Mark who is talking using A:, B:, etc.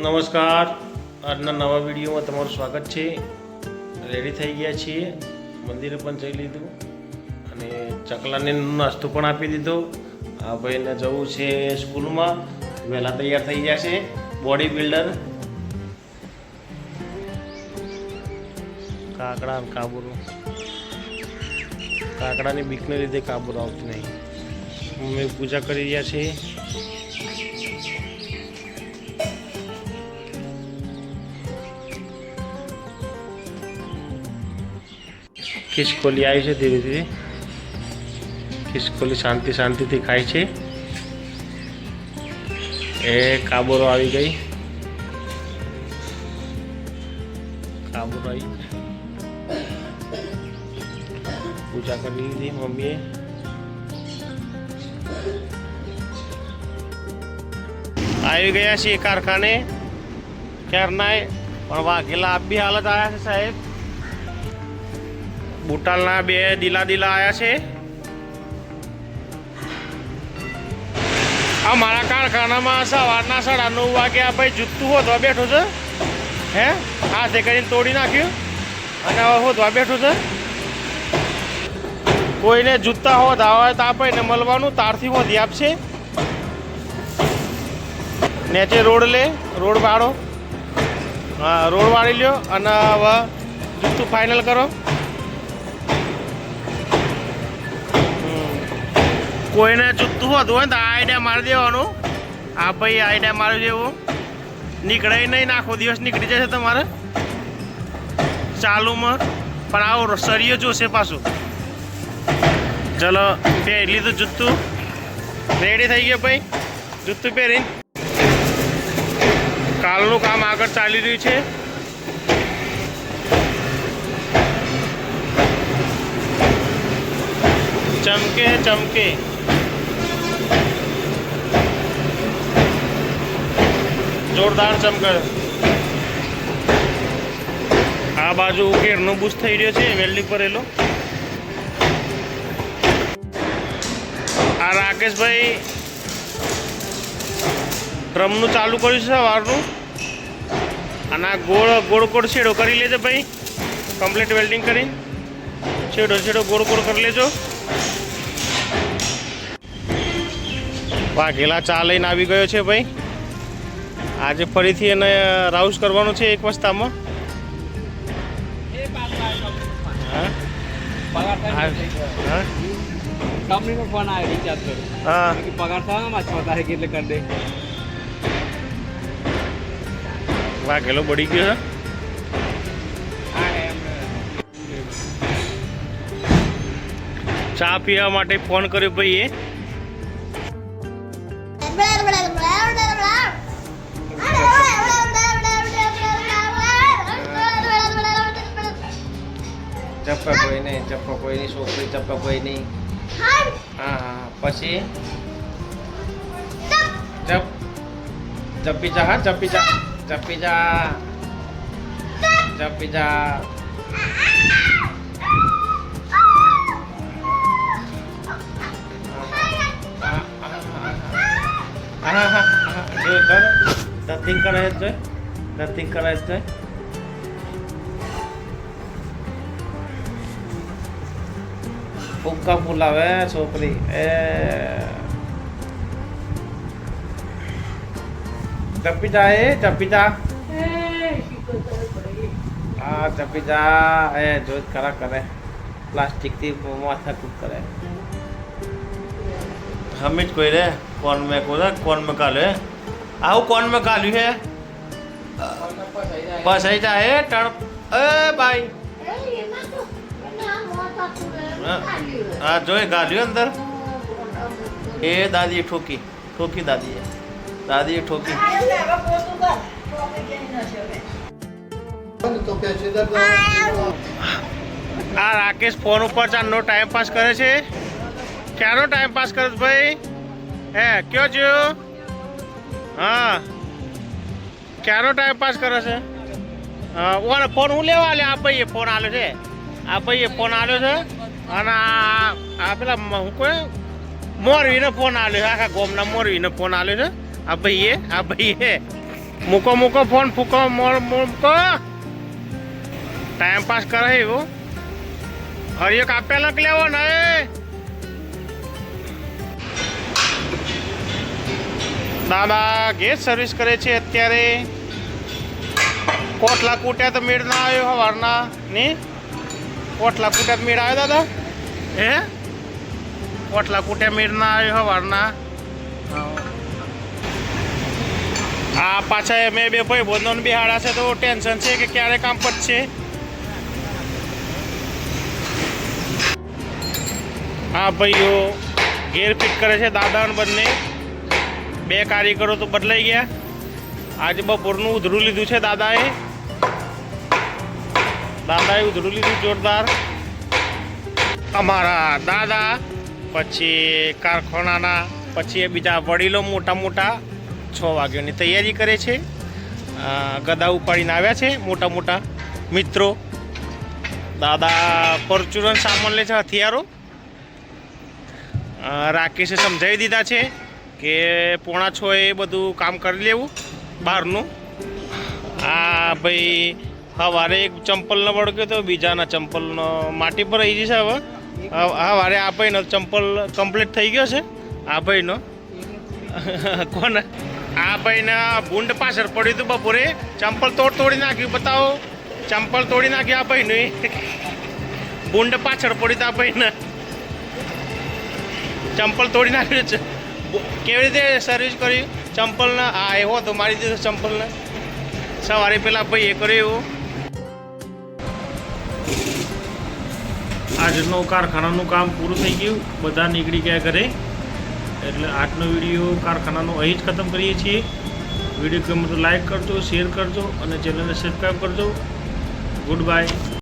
A: નમસ્કાર, આજના નવા વિડીયોમાં તમારું સ્વાગત છે। રેડી થઈ ગયા છીએ, મંદિરે પણ જઈ લીધું અને ચકલાને નાસ્તો પણ આપી દીધો। આ ભાઈને જવું છે સ્કૂલમાં, વહેલા તૈયાર થઈ ગયા છે। બોડી બિલ્ડર કાકડા અને કાબુનું, કાકડાની બીકને લીધે કાબુ આવતું નહીં। મમ્મી પૂજા કરી રહ્યા છે। ખિસકોલી આવી છે, ધીરે ધીરે ખિસકોલી શાંતિ શાંતિથી ખાય છે। એ કાબોરો આવી ગઈ, કાબોરો આવી પૂજા કરી લીધી મમ્મીએ। આવી ગયા છીએ કારખાને ક્યારના, પણ વાઘેલા આપ બી હાલત આવ્યા છે સાહેબ। બુટાલના બે દીલા આવ્યા છે। આ મારા કારખાનામાં સવારના 9:30 વાગ્યા ભાઈ જૂતું હોધવા બેઠો છે। હે હાથે કરીને તોડી નાખ્યું અને હવે હોધવા બેઠો છે। કોઈને જૂતા હોધા હોય તો આપણે મળવાનું, તારથી હોધી આપશે। નીચે રોડ લે, રોડ વાળો, હા રોડ વાળી લ્યો અને હવે જૂતું ફાઇનલ કરો। કોઈને જૂતું હોતું હોય તો આઈડિયા મારી દેવાનું। આ ભાઈ આઈડિયા મારી દેવો, નીકળે નહીં, આખો દિવસ નીકળી જશે તમારે ચાલુમાં। પણ આવો સરિયો જોશે પાછું। ચલો પહેરી લીધું જૂતું, રેડી થઈ ગયો ભાઈ જૂતું પહેરીને। કાલનું કામ આગળ ચાલી રહ્યું છે। ચમકે ચમકે જોરદાર ચમકે। આ બાજુ ઘેરનો બુશ થઈ રહ્યો છે, વેલ્ડિંગ કરેલો। આ રાકેશભાઈ ડ્રમનું ચાલુ કર્યું છે સવારનું, અને આ ગોળ ગોળ છેડો કરી લેજો ભાઈ, કમ્પ્લીટ વેલ્ડિંગ કરી છેડો ગોળ કરી લેજો। વાઘેલા ચા લઈને આવી ગયો છે ભાઈ। આજે ફરીથી એને રાઉસ કરવાનું છે 1 વાસ્તામાં।
B: કંપનીનો ફોન આવ્યો, રિચાર્જ કર્યો।
A: હા
B: પગાર થવાનો 6 તારીખ એટલે કરી દે।
A: વાઘેલો બળી ગયો છે। ચા પીવા માટે ફોન કર્યો ભાઈ એ। ચપ્પા કોઈ નહીં, છોકરી ચપ્પા કોઈ નહીં। હા પછી ચપ્પી જા, હા ચપ્પી જા। હા જો કર, નથિંગ કરે છે, નથિંગ કરે છે। ફૂક્કા ફૂલાવે છોકરી એ। ચપ્પી જા, એ ચપ્પી જા, હા ચપ્પી જા। એ જો ખરા કરે, પ્લાસ્ટિકથી માથા કૂટ કરે। હમી જ કોઈ રે કોણ મેં કાલ્યું હે, આવું કોણ મેં કાલ્યું હે, ફસાઈ જાય ટણ। એ ભાઈ હા જોઈ ગાલ્યું અંદર। એ દાદીએ ઠોકી દાદીએ ઠોકી। આ રાકેશ ફોન ઉપર ચાંદનો ટાઈમ પાસ કરે છે। ક્યાંનો ટાઈમ પાસ કરે છે ભાઈ? હે કયો જો? હા ક્યાંનો ટાઈમ પાસ કરે છે? હા ફોન હું લેવા આલ્યો? આ ભાઈએ ફોન આલ્યો છે, અને આ પેલા હું કોઈ મોરવીને ફોન આલ્યો છે, આખા ગામના મોરવીને ફોન આલ્યો છે। આ ભાઈએ મૂકો ફોન ફૂકો મૂકો ટાઈમ પાસ કરે એવું હરિયો કાપેલો લેવો ને દાદા ગેસ સર્વિસ કરે છે અત્યારે કોટલા કૂટ્યા તો મેળ ના આવ્યો સવારના ને કોટલા કૂટ્યા તો મેળ આવ્યો દાદા હે કોટલા કૂટ્યા મેળ ના આવ્યો સવારના આ પાછા મેં બે ભાઈ બોધનો બિહાડા છે તો ટેન્શન છે કે ક્યારે કામ પતશે હા ભાઈઓ ગેર ફિટ કરે છે દાદા બંને બે કારીગરો તો બદલાઈ ગયા આજે બપોરનું ઉધરું લીધું છે દાદાએ ઉધરું લીધું જોરદાર અમારા દાદા પછી કારખાનાના પછી બીજા વડીલો મોટા 6 વાગ્યાની તૈયારી કરે છે ગદા ઉપાડીને આવ્યા છે મોટા મિત્રો દાદા પરચુરન સામાન લે છે હથિયારો રાકેશે સમજાવી દીધા છે કે 5:45 એ બધું કામ કરી લેવું બહારનું આ ભાઈ સવારે એક ચંપલનો વળગ્યો તો બીજાના ચંપલનો માટી પર આવી જશે હવે સવારે આ ભાઈનો ચંપલ કમ્પ્લીટ થઈ ગયો છે આ ભાઈનો કોને આ ભાઈના ભૂંડ પાછળ પડ્યું હતું બપોરે ચંપલ તોડી નાખ્યું બતાવો ચંપલ તોડી નાખ્યું આ ભાઈનું ભૂંડ પાછળ પડ્યું હતું આ ભાઈને ચંપલ તોડી નાખ્યું છે કેવી રીતે સર્વિસ કર્યું ચંપલના આ એવો તો મારી દીધો ચંપલને સવારે પેલા ભાઈ એ કર્યું એવું આજનું કારખાનાનું કામ પૂરું થઈ ગયું બધા નીકળી ગયા ઘરે એટલે આજનો વિડીયો કારખાનાનો અહીં જ ખતમ કરીએ છીએ વિડીયો ગમે તો લાઈક કરજો શેર કરજો અને ચેનલને સબસ્ક્રાઈબ કરજો ગુડ બાય